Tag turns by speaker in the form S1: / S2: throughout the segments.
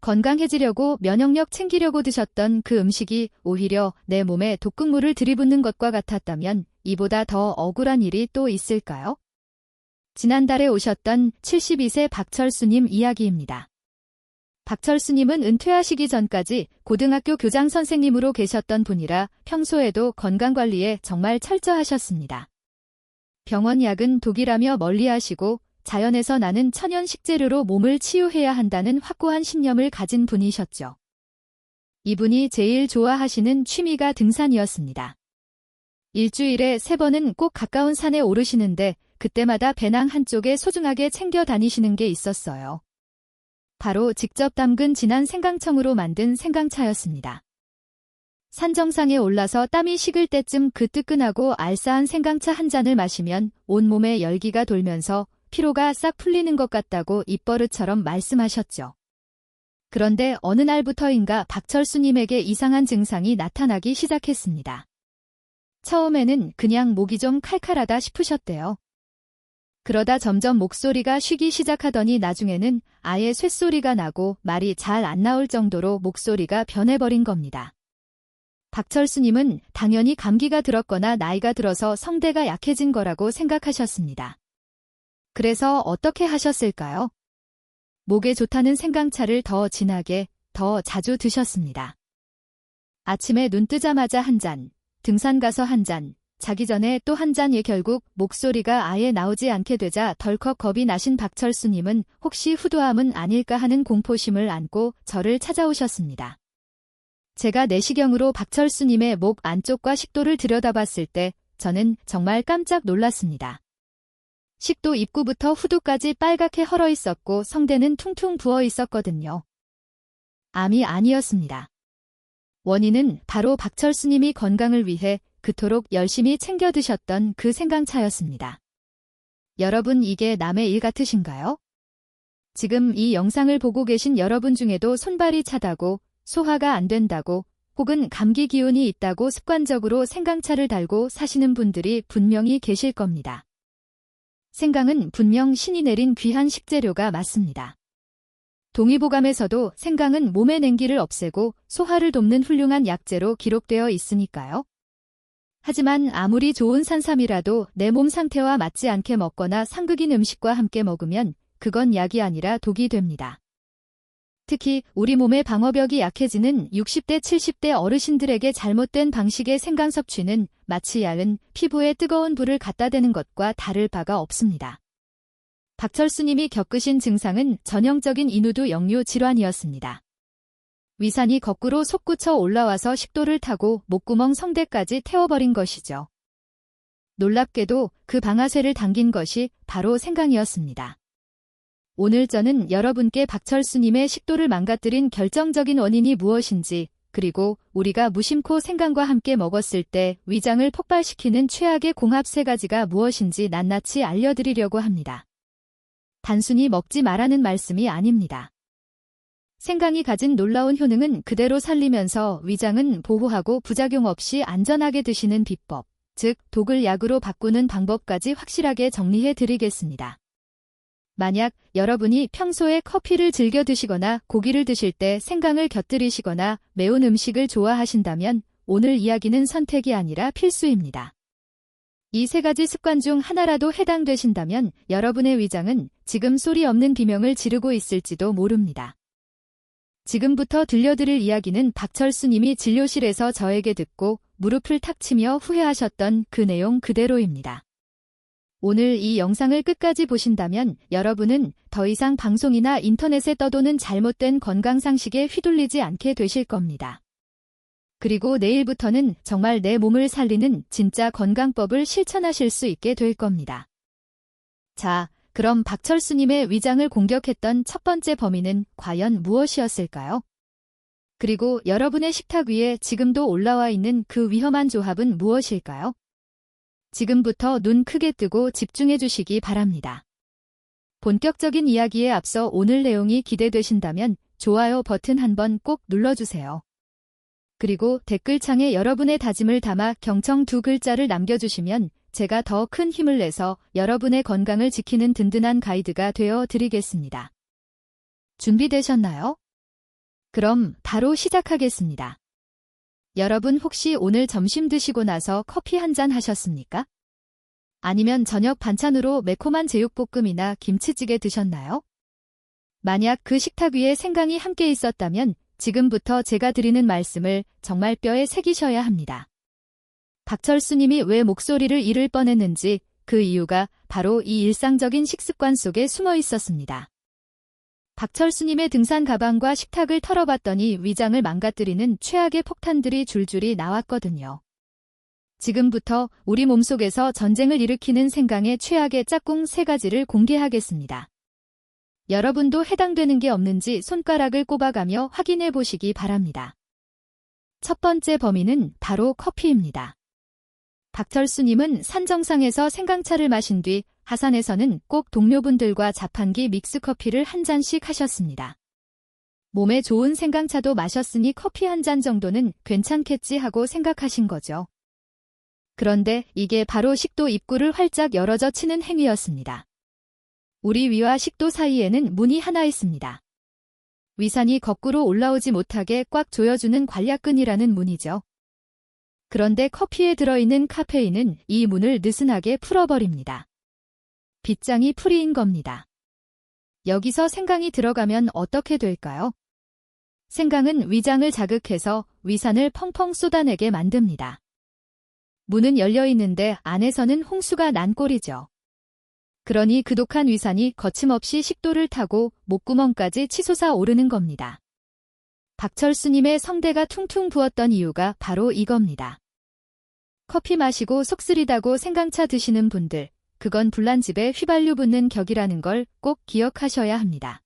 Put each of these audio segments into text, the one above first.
S1: 건강해지려고 면역력 챙기려고 드셨던 그 음식이 오히려 내 몸에 독극물을 들이붓는 것과 같았다면 이보다 더 억울한 일이 또 있을까요? 지난달에 오셨던 72세 박철수님 이야기입니다. 박철수님은 은퇴하시기 전까지 고등학교 교장 선생님으로 계셨던 분이라 평소에도 건강관리에 정말 철저하셨습니다. 병원 약은 독이라며 멀리하시고 자연에서 나는 천연 식재료로 몸을 치유해야 한다는 확고한 신념을 가진 분이셨죠. 이분이 제일 좋아하시는 취미가 등산이었습니다. 일주일에 3번은 꼭 가까운 산에 오르시는데 그때마다 배낭 한쪽에 소중하게 챙겨 다니시는 게 있었어요. 바로 직접 담근 진한 생강청으로 만든 생강차였습니다. 산 정상에 올라서 땀이 식을 때쯤 그 뜨끈하고 알싸한 생강차 한 잔을 마시면 온몸에 열기가 돌면서 피로가 싹 풀리는 것 같다고 입버릇처럼 말씀하셨죠. 그런데 어느 날부터인가 박철수님에게 이상한 증상이 나타나기 시작했습니다. 처음에는 그냥 목이 좀 칼칼하다 싶으셨대요. 그러다 점점 목소리가 쉬기 시작하더니 나중에는 아예 쇳소리가 나고 말이 잘 안 나올 정도로 목소리가 변해버린 겁니다. 박철수님은 당연히 감기가 들었거나 나이가 들어서 성대가 약해진 거라고 생각하셨습니다. 그래서 어떻게 하셨을까요? 목에 좋다는 생강차를 더 진하게, 더 자주 드셨습니다. 아침에 눈 뜨자마자 한 잔, 등산 가서 한 잔, 자기 전에 또 한 잔에 결국 목소리가 아예 나오지 않게 되자 덜컥 겁이 나신 박철수님은 혹시 후두암은 아닐까 하는 공포심을 안고 저를 찾아오셨습니다. 제가 내시경으로 박철수님의 목 안쪽과 식도를 들여다봤을 때 저는 정말 깜짝 놀랐습니다. 식도 입구부터 후두까지 빨갛게 헐어 있었고 성대는 퉁퉁 부어 있었거든요. 암이 아니었습니다. 원인은 바로 박철수님이 건강을 위해 그토록 열심히 챙겨 드셨던 그 생강차였습니다. 여러분, 이게 남의 일 같으신가요? 지금 이 영상을 보고 계신 여러분 중에도 손발이 차다고, 소화가 안 된다고, 혹은 감기 기운이 있다고 습관적으로 생강차를 달고 사시는 분들이 분명히 계실 겁니다. 생강은 분명 신이 내린 귀한 식재료가 맞습니다. 동의보감에서도 생강은 몸의 냉기를 없애고 소화를 돕는 훌륭한 약재로 기록되어 있으니까요. 하지만 아무리 좋은 산삼이라도 내 몸 상태와 맞지 않게 먹거나 상극인 음식과 함께 먹으면 그건 약이 아니라 독이 됩니다. 특히 우리 몸의 방어벽이 약해지는 60대, 70대 어르신들에게 잘못된 방식의 생강 섭취는 마치 얇은 피부에 뜨거운 불을 갖다 대는 것과 다를 바가 없습니다. 박철수님이 겪으신 증상은 전형적인 인후두 역류 질환이었습니다. 위산이 거꾸로 솟구쳐 올라와서 식도를 타고 목구멍 성대까지 태워버린 것이죠. 놀랍게도 그 방아쇠를 당긴 것이 바로 생강이었습니다. 오늘 저는 여러분께 박철수님의 식도를 망가뜨린 결정적인 원인이 무엇인지, 그리고 우리가 무심코 생강과 함께 먹었을 때 위장을 폭발시키는 최악의 공합 3가지가 무엇인지 낱낱이 알려드리려고 합니다. 단순히 먹지 말라는 말씀이 아닙니다. 생강이 가진 놀라운 효능은 그대로 살리면서 위장은 보호하고 부작용 없이 안전하게 드시는 비법, 즉 독을 약으로 바꾸는 방법까지 확실하게 정리해 드리겠습니다. 만약 여러분이 평소에 커피를 즐겨 드시거나 고기를 드실 때 생강을 곁들이시거나 매운 음식을 좋아하신다면 오늘 이야기는 선택이 아니라 필수입니다. 이 3가지 습관 중 하나라도 해당되신다면 여러분의 위장은 지금 소리 없는 비명을 지르고 있을지도 모릅니다. 지금부터 들려드릴 이야기는 박철수님이 진료실에서 저에게 듣고 무릎을 탁 치며 후회하셨던 그 내용 그대로입니다. 오늘 이 영상을 끝까지 보신다면 여러분은 더 이상 방송이나 인터넷에 떠도는 잘못된 건강상식에 휘둘리지 않게 되실 겁니다. 그리고 내일부터는 정말 내 몸을 살리는 진짜 건강법을 실천하실 수 있게 될 겁니다. 자, 그럼 박철수님의 위장을 공격했던 첫 번째 범인은 과연 무엇이었을까요? 그리고 여러분의 식탁 위에 지금도 올라와 있는 그 위험한 조합은 무엇일까요? 지금부터 눈 크게 뜨고 집중해 주시기 바랍니다. 본격적인 이야기에 앞서 오늘 내용이 기대되신다면 좋아요 버튼 한번 꼭 눌러주세요. 그리고 댓글창에 여러분의 다짐을 담아 경청 2글자를 남겨주시면 제가 더 큰 힘을 내서 여러분의 건강을 지키는 든든한 가이드가 되어 드리겠습니다. 준비되셨나요? 그럼 바로 시작하겠습니다. 여러분 혹시 오늘 점심 드시고 나서 커피 한 잔 하셨습니까? 아니면 저녁 반찬으로 매콤한 제육볶음이나 김치찌개 드셨나요? 만약 그 식탁 위에 생강이 함께 있었다면 지금부터 제가 드리는 말씀을 정말 뼈에 새기셔야 합니다. 박철수님이 왜 목소리를 잃을 뻔했는지 그 이유가 바로 이 일상적인 식습관 속에 숨어 있었습니다. 박철수님의 등산 가방과 식탁을 털어봤더니 위장을 망가뜨리는 최악의 폭탄들이 줄줄이 나왔거든요. 지금부터 우리 몸속에서 전쟁을 일으키는 생강의 최악의 짝꿍 3가지를 공개하겠습니다. 여러분도 해당되는 게 없는지 손가락을 꼽아가며 확인해 보시기 바랍니다. 첫 번째 범인은 바로 커피입니다. 박철수님은 산 정상에서 생강차를 마신 뒤 하산에서는 꼭 동료분들과 자판기 믹스커피를 한 잔씩 하셨습니다. 몸에 좋은 생강차도 마셨으니 커피 한 잔 정도는 괜찮겠지 하고 생각하신 거죠. 그런데 이게 바로 식도 입구를 활짝 열어져 치는 행위였습니다. 우리 위와 식도 사이에는 문이 하나 있습니다. 위산이 거꾸로 올라오지 못하게 꽉 조여주는 관략근이라는 문이죠. 그런데 커피에 들어있는 카페인은 이 문을 느슨하게 풀어버립니다. 빗장이 풀이인 겁니다. 여기서 생강이 들어가면 어떻게 될까요? 생강은 위장을 자극해서 위산을 펑펑 쏟아내게 만듭니다. 문은 열려 있는데 안에서는 홍수가 난 꼴이죠. 그러니 그 독한 위산이 거침없이 식도를 타고 목구멍까지 치솟아 오르는 겁니다. 박철수님의 성대가 퉁퉁 부었던 이유가 바로 이겁니다. 커피 마시고 속 쓰리다고 생강차 드시는 분들, 그건 불난집에 휘발유 붓는 격이라는 걸 꼭 기억하셔야 합니다.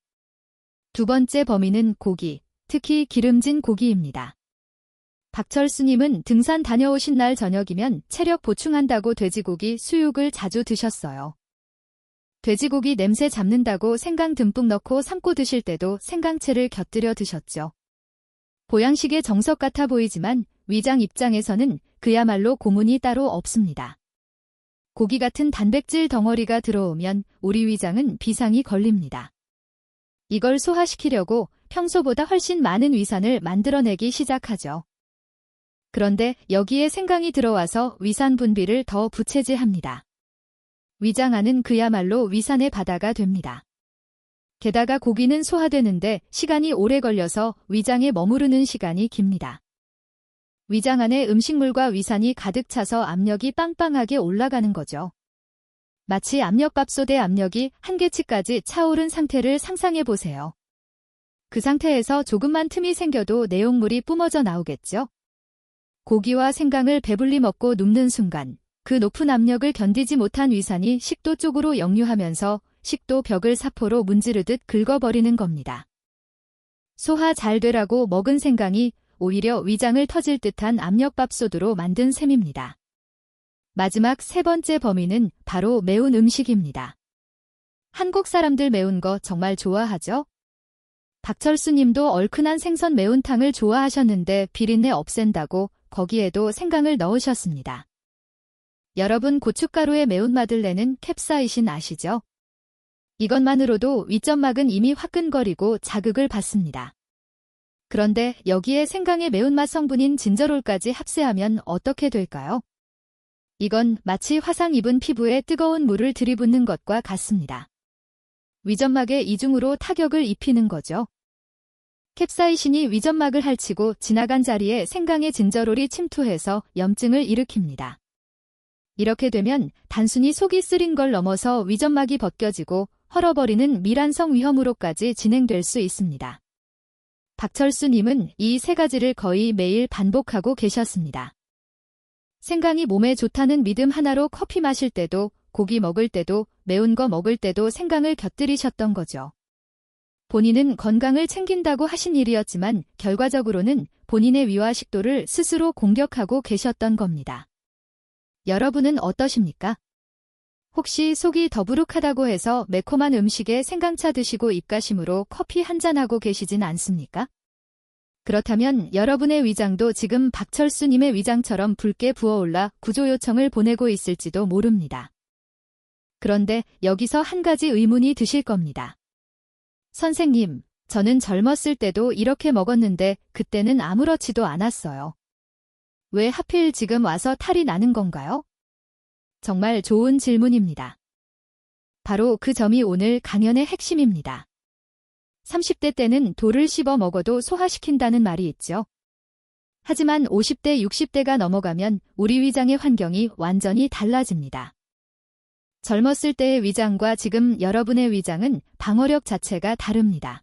S1: 두 번째 범인은 고기, 특히 기름진 고기입니다. 박철수님은 등산 다녀오신 날 저녁이면 체력 보충한다고 돼지고기 수육을 자주 드셨어요. 돼지고기 냄새 잡는다고 생강 듬뿍 넣고 삶고 드실 때도 생강채를 곁들여 드셨죠. 보양식의 정석 같아 보이지만 위장 입장에서는 그야말로 고문이 따로 없습니다. 고기 같은 단백질 덩어리가 들어오면 우리 위장은 비상이 걸립니다. 이걸 소화시키려고 평소보다 훨씬 많은 위산을 만들어내기 시작하죠. 그런데 여기에 생강이 들어와서 위산 분비를 더 부채질합니다. 위장 안은 그야말로 위산의 바다가 됩니다. 게다가 고기는 소화되는데 시간이 오래 걸려서 위장에 머무르는 시간이 깁니다. 위장 안에 음식물과 위산이 가득 차서 압력이 빵빵하게 올라가는 거죠. 마치 압력밥솥의 압력이 한계치까지 차오른 상태를 상상해 보세요. 그 상태에서 조금만 틈이 생겨도 내용물이 뿜어져 나오겠죠? 고기와 생강을 배불리 먹고 눕는 순간 그 높은 압력을 견디지 못한 위산이 식도 쪽으로 역류하면서 식도 벽을 사포로 문지르듯 긁어버리는 겁니다. 소화 잘 되라고 먹은 생강이 오히려 위장을 터질 듯한 압력밥솥으로 만든 셈입니다. 마지막 세 번째 범인은 바로 매운 음식입니다. 한국 사람들 매운 거 정말 좋아하죠? 박철수 님도 얼큰한 생선 매운탕을 좋아하셨는데 비린내 없앤다고 거기에도 생강을 넣으셨습니다. 여러분 고춧가루의 매운맛을 내는 캡사이신 아시죠? 이것만으로도 위점막은 이미 화끈거리고 자극을 받습니다. 그런데 여기에 생강의 매운맛 성분인 진저롤까지 합세하면 어떻게 될까요? 이건 마치 화상 입은 피부에 뜨거운 물을 들이붓는 것과 같습니다. 위점막에 이중으로 타격을 입히는 거죠. 캡사이신이 위점막을 핥히고 지나간 자리에 생강의 진저롤이 침투해서 염증을 일으킵니다. 이렇게 되면 단순히 속이 쓰린 걸 넘어서 위점막이 벗겨지고 헐어버리는 미란성 위험으로까지 진행될 수 있습니다. 박철수님은 이 3가지를 거의 매일 반복하고 계셨습니다. 생강이 몸에 좋다는 믿음 하나로 커피 마실 때도, 고기 먹을 때도, 매운 거 먹을 때도 생강을 곁들이셨던 거죠. 본인은 건강을 챙긴다고 하신 일이었지만 결과적으로는 본인의 위와 식도를 스스로 공격하고 계셨던 겁니다. 여러분은 어떠십니까? 혹시 속이 더부룩하다고 해서 매콤한 음식에 생강차 드시고 입가심으로 커피 한 잔하고 계시진 않습니까? 그렇다면 여러분의 위장도 지금 박철수님의 위장처럼 붉게 부어올라 구조 요청을 보내고 있을지도 모릅니다. 그런데 여기서 한 가지 의문이 드실 겁니다. 선생님, 저는 젊었을 때도 이렇게 먹었는데 그때는 아무렇지도 않았어요. 왜 하필 지금 와서 탈이 나는 건가요? 정말 좋은 질문입니다. 바로 그 점이 오늘 강연의 핵심입니다. 30대 때는 돌을 씹어 먹어도 소화시킨다는 말이 있죠. 하지만 50대, 60대가 넘어가면 우리 위장의 환경이 완전히 달라집니다. 젊었을 때의 위장과 지금 여러분의 위장은 방어력 자체가 다릅니다.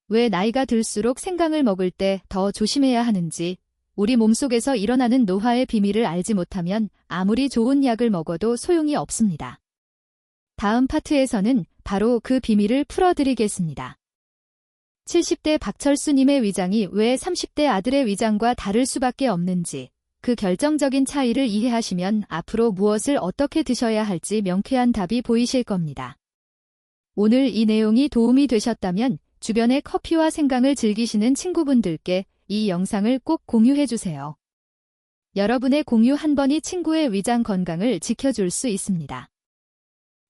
S1: 왜 나이가 들수록 생강을 먹을 때 더 조심해야 하는지, 우리 몸속에서 일어나는 노화의 비밀을 알지 못하면 아무리 좋은 약을 먹어도 소용이 없습니다. 다음 파트에서는 바로 그 비밀을 풀어드리겠습니다. 70대 박철수님의 위장이 왜 30대 아들의 위장과 다를 수밖에 없는지, 그 결정적인 차이를 이해하시면 앞으로 무엇을 어떻게 드셔야 할지 명쾌한 답이 보이실 겁니다. 오늘 이 내용이 도움이 되셨다면 주변에 커피와 생강을 즐기시는 친구분들께 이 영상을 꼭 공유해주세요. 여러분의 공유 한 번이 친구의 위장 건강을 지켜줄 수 있습니다.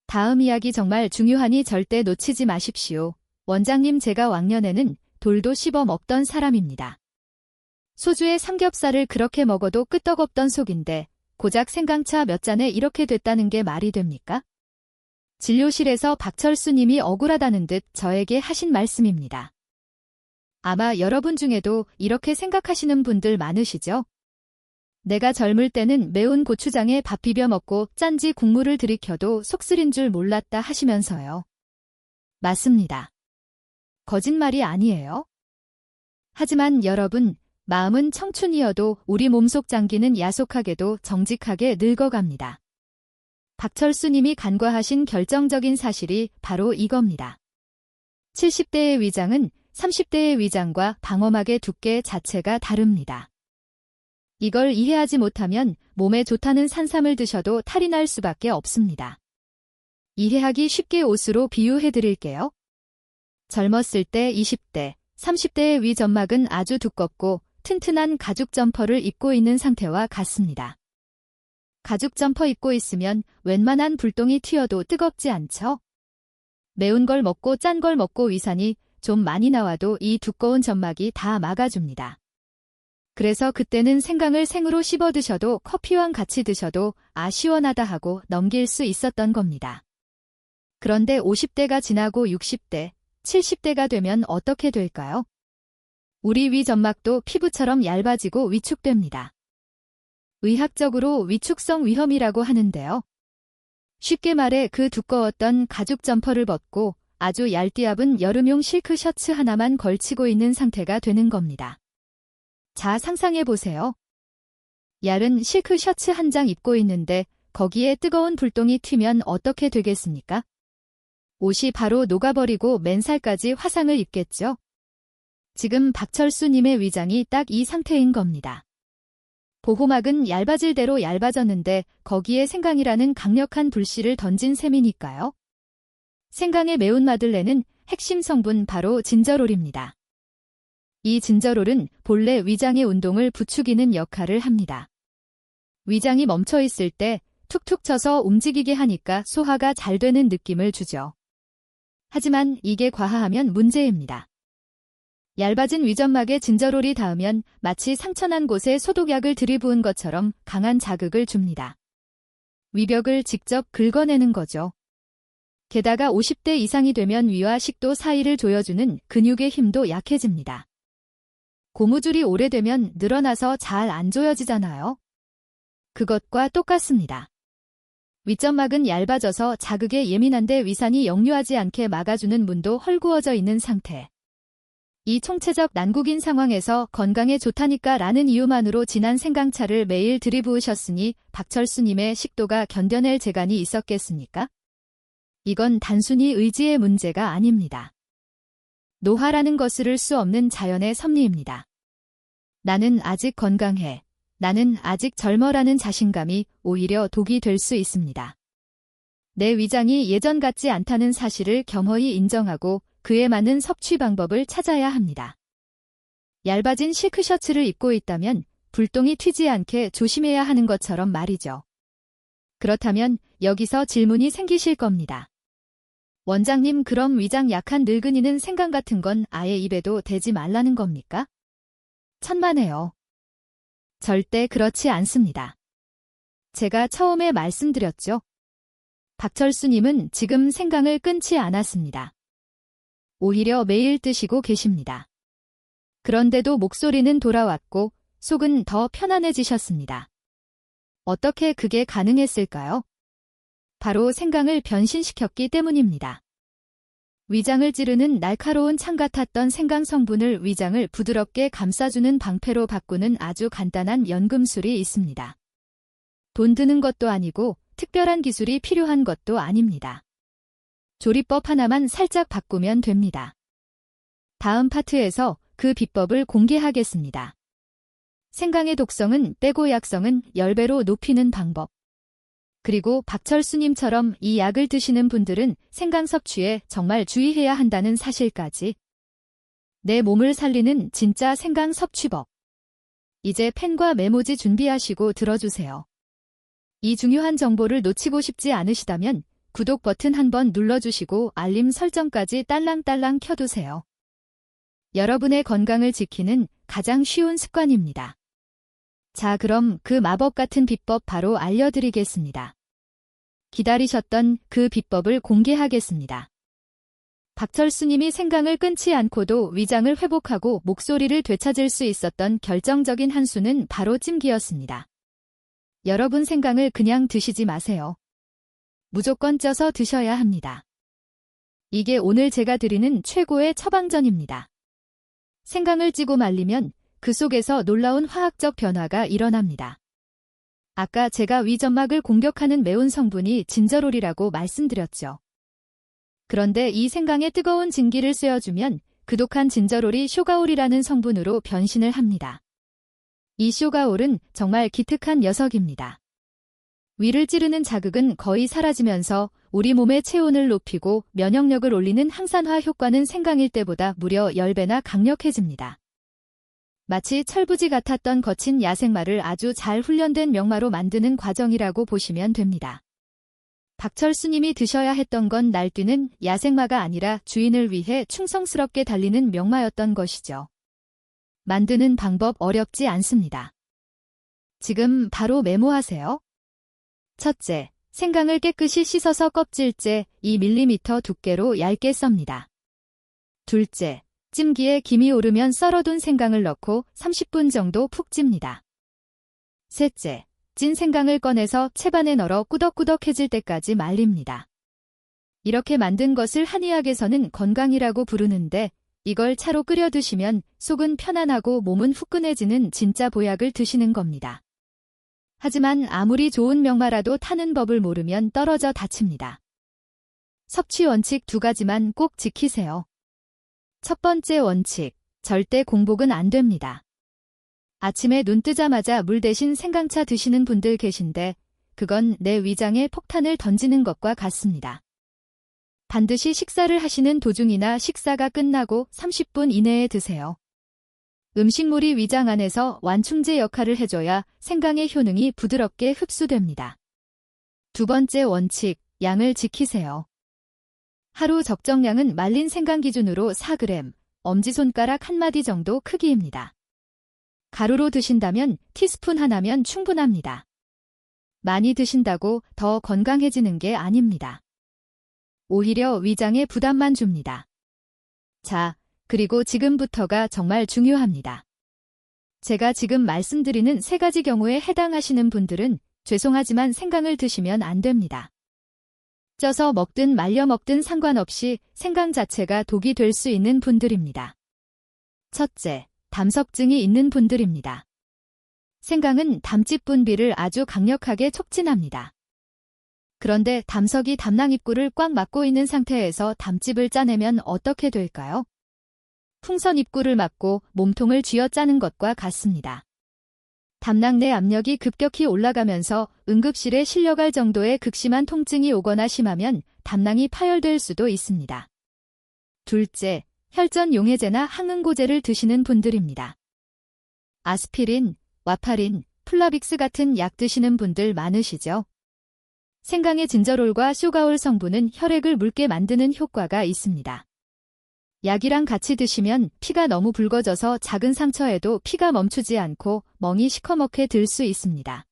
S1: 다음 이야기 정말 중요하니 절대 놓치지 마십시오. 원장님, 제가 왕년에는 돌도 씹어 먹던 사람입니다. 소주에 삼겹살을 그렇게 먹어도 끄떡없던 속인데 고작 생강차 몇 잔에 이렇게 됐다는 게 말이 됩니까? 진료실에서 박철수님이 억울하다는 듯 저에게 하신 말씀입니다. 아마 여러분 중에도 이렇게 생각하시는 분들 많으시죠? 내가 젊을 때는 매운 고추장에 밥 비벼 먹고 짠지 국물을 들이켜도 속쓰린 줄 몰랐다 하시면서요. 맞습니다. 거짓말이 아니에요. 하지만 여러분, 마음은 청춘이어도 우리 몸속 장기는 야속하게도 정직하게 늙어갑니다. 박철수님이 간과하신 결정적인 사실이 바로 이겁니다. 70대의 위장은 30대의 위장과 방어막의 두께 자체가 다릅니다. 이걸 이해하지 못하면 몸에 좋다는 산삼을 드셔도 탈이 날 수밖에 없습니다. 이해하기 쉽게 옷으로 비유해드릴게요. 젊었을 때 20대, 30대의 위 점막은 아주 두껍고 튼튼한 가죽 점퍼를 입고 있는 상태와 같습니다. 가죽 점퍼 입고 있으면 웬만한 불똥이 튀어도 뜨겁지 않죠? 매운 걸 먹고 짠 걸 먹고 위산이 좀 많이 나와도 이 두꺼운 점막이 다 막아줍니다. 그래서 그때는 생강을 생으로 씹어 드셔도 커피와 같이 드셔도 아 시원하다 하고 넘길 수 있었던 겁니다. 그런데 50대가 지나고 60대, 70대가 되면 어떻게 될까요? 우리 위 점막도 피부처럼 얇아지고 위축됩니다. 의학적으로 위축성 위염이라고 하는데요. 쉽게 말해 그 두꺼웠던 가죽 점퍼를 벗고 아주 얇디얇은 여름용 실크 셔츠 하나만 걸치고 있는 상태가 되는 겁니다. 자, 상상해보세요. 얇은 실크 셔츠 한 장 입고 있는데 거기에 뜨거운 불똥이 튀면 어떻게 되겠습니까? 옷이 바로 녹아버리고 맨살까지 화상을 입겠죠? 지금 박철수님의 위장이 딱 이 상태인 겁니다. 보호막은 얇아질 대로 얇아졌는데 거기에 생강이라는 강력한 불씨를 던진 셈이니까요. 생강의 매운맛을 내는 핵심 성분 바로 진저롤입니다. 이 진저롤은 본래 위장의 운동을 부추기는 역할을 합니다. 위장이 멈춰 있을 때 툭툭 쳐서 움직이게 하니까 소화가 잘 되는 느낌을 주죠. 하지만 이게 과하하면 문제입니다. 얇아진 위점막에 진저롤이 닿으면 마치 상처난 곳에 소독약을 들이부은 것처럼 강한 자극을 줍니다. 위벽을 직접 긁어내는 거죠. 게다가 50대 이상이 되면 위와 식도 사이를 조여주는 근육의 힘도 약해집니다. 고무줄이 오래되면 늘어나서 잘 안 조여지잖아요. 그것과 똑같습니다. 위점막은 얇아져서 자극에 예민한데 위산이 역류하지 않게 막아주는 문도 헐구어져 있는 상태. 이 총체적 난국인 상황에서 건강에 좋다니까 라는 이유만으로 진한 생강차를 매일 들이부으셨으니 박철수님의 식도가 견뎌낼 재간이 있었겠습니까? 이건 단순히 의지의 문제가 아닙니다. 노화라는 것을 수 없는 자연의 섭리입니다. 나는 아직 건강해. 나는 아직 젊어라는 자신감이 오히려 독이 될 수 있습니다. 내 위장이 예전 같지 않다는 사실을 겸허히 인정하고 그에 맞는 섭취 방법을 찾아야 합니다. 얇아진 실크 셔츠를 입고 있다면 불똥이 튀지 않게 조심해야 하는 것처럼 말이죠. 그렇다면 여기서 질문이 생기실 겁니다. 원장님, 그럼 위장 약한 늙은이는 생강 같은 건 아예 입에도 대지 말라는 겁니까? 천만에요. 절대 그렇지 않습니다. 제가 처음에 말씀드렸죠. 박철수님은 지금 생강을 끊지 않았습니다. 오히려 매일 드시고 계십니다. 그런데도 목소리는 돌아왔고 속은 더 편안해지셨습니다. 어떻게 그게 가능했을까요? 바로 생강을 변신시켰기 때문입니다. 위장을 찌르는 날카로운 창 같았던 생강 성분을 위장을 부드럽게 감싸주는 방패로 바꾸는 아주 간단한 연금술이 있습니다. 돈 드는 것도 아니고 특별한 기술이 필요한 것도 아닙니다. 조리법 하나만 살짝 바꾸면 됩니다. 다음 파트에서 그 비법을 공개하겠습니다. 생강의 독성은 빼고 약성은 10배로 높이는 방법. 그리고 박철수님처럼 이 약을 드시는 분들은 생강 섭취에 정말 주의해야 한다는 사실까지. 내 몸을 살리는 진짜 생강 섭취법. 이제 펜과 메모지 준비하시고 들어주세요. 이 중요한 정보를 놓치고 싶지 않으시다면 구독 버튼 한번 눌러주시고 알림 설정까지 딸랑딸랑 켜두세요. 여러분의 건강을 지키는 가장 쉬운 습관입니다. 자, 그럼 그 마법 같은 비법 바로 알려드리겠습니다. 기다리셨던 그 비법을 공개하겠습니다. 박철수님이 생강을 끊지 않고도 위장을 회복하고 목소리를 되찾을 수 있었던 결정적인 한 수는 바로 찜기였습니다. 여러분, 생강을 그냥 드시지 마세요. 무조건 쪄서 드셔야 합니다. 이게 오늘 제가 드리는 최고의 처방전입니다. 생강을 찌고 말리면 그 속에서 놀라운 화학적 변화가 일어납니다. 아까 제가 위점막을 공격하는 매운 성분이 진저롤이라고 말씀드렸죠. 그런데 이 생강에 뜨거운 진기를 쐬어주면 그 독한 진저롤이 쇼가올이라는 성분으로 변신을 합니다. 이 쇼가올은 정말 기특한 녀석입니다. 위를 찌르는 자극은 거의 사라지면서 우리 몸의 체온을 높이고 면역력을 올리는 항산화 효과는 생강일 때보다 무려 10배나 강력해집니다. 마치 철부지 같았던 거친 야생마를 아주 잘 훈련된 명마로 만드는 과정이라고 보시면 됩니다. 박철수님이 드셔야 했던 건 날뛰는 야생마가 아니라 주인을 위해 충성스럽게 달리는 명마였던 것이죠. 만드는 방법 어렵지 않습니다. 지금 바로 메모하세요. 첫째, 생강을 깨끗이 씻어서 껍질째 2mm 두께로 얇게 썹니다. 둘째, 찜기에 김이 오르면 썰어둔 생강을 넣고 30분 정도 푹 찝니다. 셋째, 찐 생강을 꺼내서 채반에 널어 꾸덕꾸덕해질 때까지 말립니다. 이렇게 만든 것을 한의학에서는 건강이라고 부르는데 이걸 차로 끓여 드시면 속은 편안하고 몸은 후끈해지는 진짜 보약을 드시는 겁니다. 하지만 아무리 좋은 명마라도 타는 법을 모르면 떨어져 다칩니다. 섭취 원칙 2가지만 꼭 지키세요. 첫 번째 원칙, 절대 공복은 안 됩니다. 아침에 눈 뜨자마자 물 대신 생강차 드시는 분들 계신데 그건 내 위장에 폭탄을 던지는 것과 같습니다. 반드시 식사를 하시는 도중이나 식사가 끝나고 30분 이내에 드세요. 음식물이 위장 안에서 완충제 역할을 해줘야 생강의 효능이 부드럽게 흡수됩니다. 두 번째 원칙, 양을 지키세요. 하루 적정량은 말린 생강 기준으로 4g, 엄지손가락 한마디 정도 크기입니다. 가루로 드신다면 티스푼 하나면 충분합니다. 많이 드신다고 더 건강해지는 게 아닙니다. 오히려 위장에 부담만 줍니다. 자, 그리고 지금부터가 정말 중요합니다. 제가 지금 말씀드리는 3가지 경우에 해당하시는 분들은 죄송하지만 생강을 드시면 안 됩니다. 쪄서 먹든 말려 먹든 상관없이 생강 자체가 독이 될 수 있는 분들입니다. 첫째, 담석증이 있는 분들입니다. 생강은 담즙 분비를 아주 강력하게 촉진합니다. 그런데 담석이 담낭 입구를 꽉 막고 있는 상태에서 담즙을 짜내면 어떻게 될까요? 풍선 입구를 막고 몸통을 쥐어짜는 것과 같습니다. 담낭 내 압력이 급격히 올라가면서 응급실에 실려갈 정도의 극심한 통증이 오거나 심하면 담낭이 파열될 수도 있습니다. 둘째, 혈전 용해제나 항응고제를 드시는 분들입니다. 아스피린, 와파린, 플라빅스 같은 약 드시는 분들 많으시죠? 생강의 진저롤과 쇼가올 성분은 혈액을 묽게 만드는 효과가 있습니다. 약이랑 같이 드시면 피가 너무 붉어져서 작은 상처에도 피가 멈추지 않고 멍이 시커멓게 들 수 있습니다.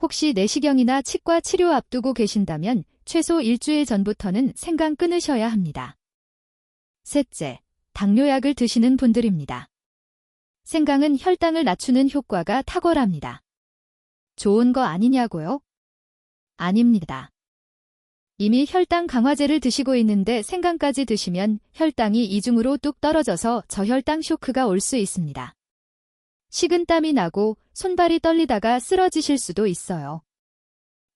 S1: 혹시 내시경이나 치과 치료 앞두고 계신다면 최소 일주일 전부터는 생강 끊으셔야 합니다. 셋째, 당뇨약을 드시는 분들입니다. 생강은 혈당을 낮추는 효과가 탁월합니다. 좋은 거 아니냐고요? 아닙니다. 이미 혈당 강화제를 드시고 있는데 생강까지 드시면 혈당이 이중으로 뚝 떨어져서 저혈당 쇼크가 올 수 있습니다. 식은땀이 나고 손발이 떨리다가 쓰러지실 수도 있어요.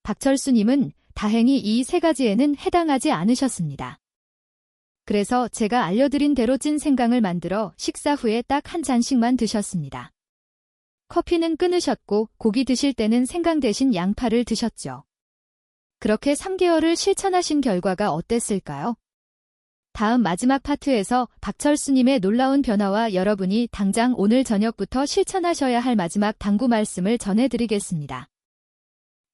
S1: 박철수님은 다행히 이 세 가지에는 해당하지 않으셨습니다. 그래서 제가 알려드린 대로 찐 생강을 만들어 식사 후에 딱 한 잔씩만 드셨습니다. 커피는 끊으셨고 고기 드실 때는 생강 대신 양파를 드셨죠. 그렇게 3개월을 실천하신 결과가 어땠을까요? 다음 마지막 파트에서 박철수님의 놀라운 변화와 여러분이 당장 오늘 저녁부터 실천하셔야 할 마지막 당부 말씀을 전해드리겠습니다.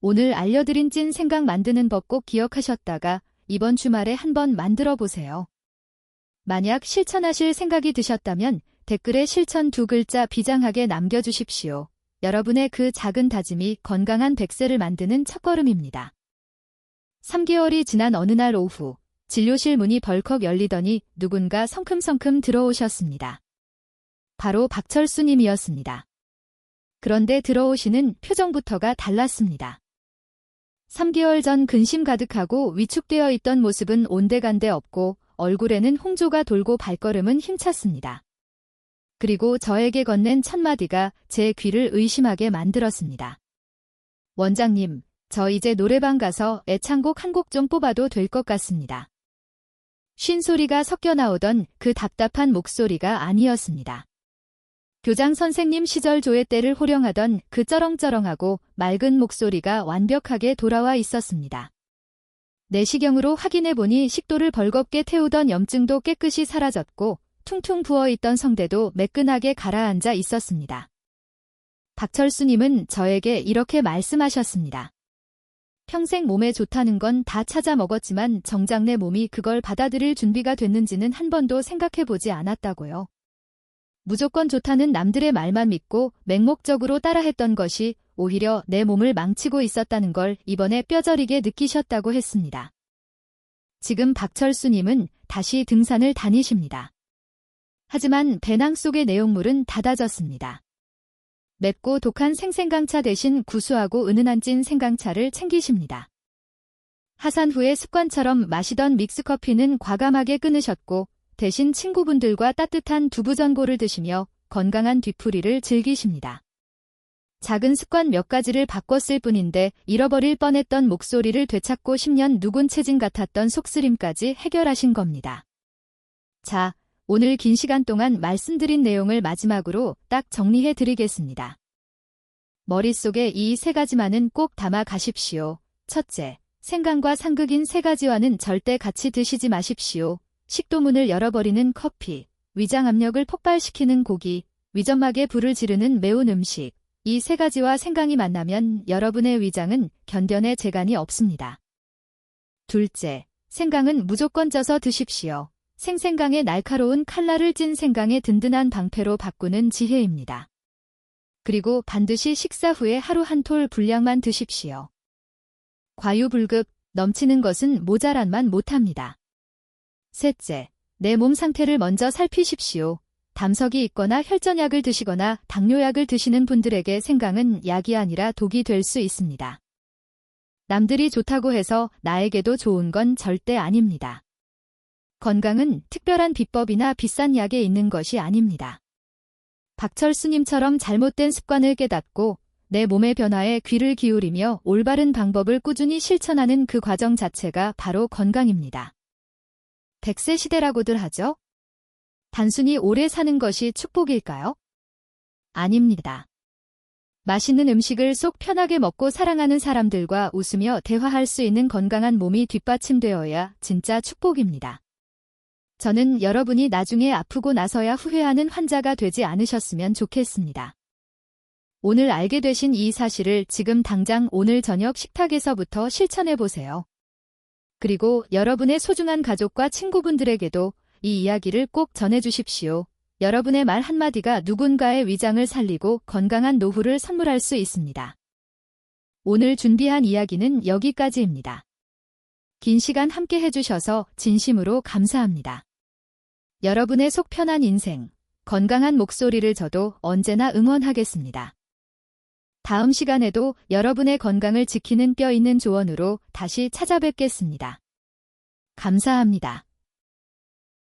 S1: 오늘 알려드린 찐 생강 만드는 법 꼭 기억하셨다가 이번 주말에 한번 만들어 보세요. 만약 실천하실 생각이 드셨다면 댓글에 실천 2글자 비장하게 남겨주십시오. 여러분의 그 작은 다짐이 건강한 100세를 만드는 첫걸음입니다. 3개월이 지난 어느 날 오후 진료실 문이 벌컥 열리더니 누군가 성큼성큼 들어오셨습니다. 바로 박철수님이었습니다. 그런데 들어오시는 표정부터가 달랐습니다. 3개월 전 근심 가득하고 위축되어 있던 모습은 온데간데 없고 얼굴에는 홍조가 돌고 발걸음은 힘찼습니다. 그리고 저에게 건넨 첫마디가 제 귀를 의심하게 만들었습니다. 원장님, 저 이제 노래방 가서 애창곡 한 곡 좀 뽑아도 될 것 같습니다. 쉰 소리가 섞여 나오던 그 답답한 목소리가 아니었습니다. 교장 선생님 시절 조회 때를 호령하던 그 쩌렁쩌렁하고 맑은 목소리가 완벽하게 돌아와 있었습니다. 내시경으로 확인해보니 식도를 벌겋게 태우던 염증도 깨끗이 사라졌고 퉁퉁 부어있던 성대도 매끈하게 가라앉아 있었습니다. 박철수님은 저에게 이렇게 말씀하셨습니다. 평생 몸에 좋다는 건 다 찾아 먹었지만 정작 내 몸이 그걸 받아들일 준비가 됐는지는 한 번도 생각해보지 않았다고요. 무조건 좋다는 남들의 말만 믿고 맹목적으로 따라했던 것이 오히려 내 몸을 망치고 있었다는 걸 이번에 뼈저리게 느끼셨다고 했습니다. 지금 박철수님은 다시 등산을 다니십니다. 하지만 배낭 속의 내용물은 닫아졌습니다. 맵고 독한 생생강차 대신 구수하고 은은한 찐 생강차를 챙기십니다. 하산 후에 습관처럼 마시던 믹스커피는 과감하게 끊으셨고 대신 친구분들과 따뜻한 두부전골을 드시며 건강한 뒤풀이를 즐기십니다. 작은 습관 몇 가지를 바꿨을 뿐인데 잃어버릴 뻔했던 목소리를 되찾고 10년 누군 체진 같았던 속쓰림까지 해결하신 겁니다. 자, 오늘 긴 시간 동안 말씀드린 내용을 마지막으로 딱 정리해 드리겠습니다. 머릿속에 이 세 가지만은 꼭 담아 가십시오. 첫째, 생강과 상극인 세 가지와는 절대 같이 드시지 마십시오. 식도문을 열어버리는 커피, 위장 압력을 폭발시키는 고기, 위점막에 불을 지르는 매운 음식, 이 세 가지와 생강이 만나면 여러분의 위장은 견뎌낼 재간이 없습니다. 둘째, 생강은 무조건 쪄서 드십시오. 생생강의 날카로운 칼날을 찐 생강의 든든한 방패로 바꾸는 지혜입니다. 그리고 반드시 식사 후에 하루 한 톨 분량만 드십시오. 과유불급, 넘치는 것은 모자란만 못합니다. 셋째, 내 몸 상태를 먼저 살피십시오. 담석이 있거나 혈전약을 드시거나 당뇨약을 드시는 분들에게 생강은 약이 아니라 독이 될 수 있습니다. 남들이 좋다고 해서 나에게도 좋은 건 절대 아닙니다. 건강은 특별한 비법이나 비싼 약에 있는 것이 아닙니다. 박철수님처럼 잘못된 습관을 깨닫고 내 몸의 변화에 귀를 기울이며 올바른 방법을 꾸준히 실천하는 그 과정 자체가 바로 건강입니다. 100세 시대라고들 하죠? 단순히 오래 사는 것이 축복일까요? 아닙니다. 맛있는 음식을 속 편하게 먹고 사랑하는 사람들과 웃으며 대화할 수 있는 건강한 몸이 뒷받침되어야 진짜 축복입니다. 저는 여러분이 나중에 아프고 나서야 후회하는 환자가 되지 않으셨으면 좋겠습니다. 오늘 알게 되신 이 사실을 지금 당장 오늘 저녁 식탁에서부터 실천해 보세요. 그리고 여러분의 소중한 가족과 친구분들에게도 이 이야기를 꼭 전해 주십시오. 여러분의 말 한마디가 누군가의 위장을 살리고 건강한 노후를 선물할 수 있습니다. 오늘 준비한 이야기는 여기까지입니다. 긴 시간 함께 해주셔서 진심으로 감사합니다. 여러분의 속 편한 인생, 건강한 목소리를 저도 언제나 응원하겠습니다. 다음 시간에도 여러분의 건강을 지키는 뼈 있는 조언으로 다시 찾아뵙겠습니다. 감사합니다.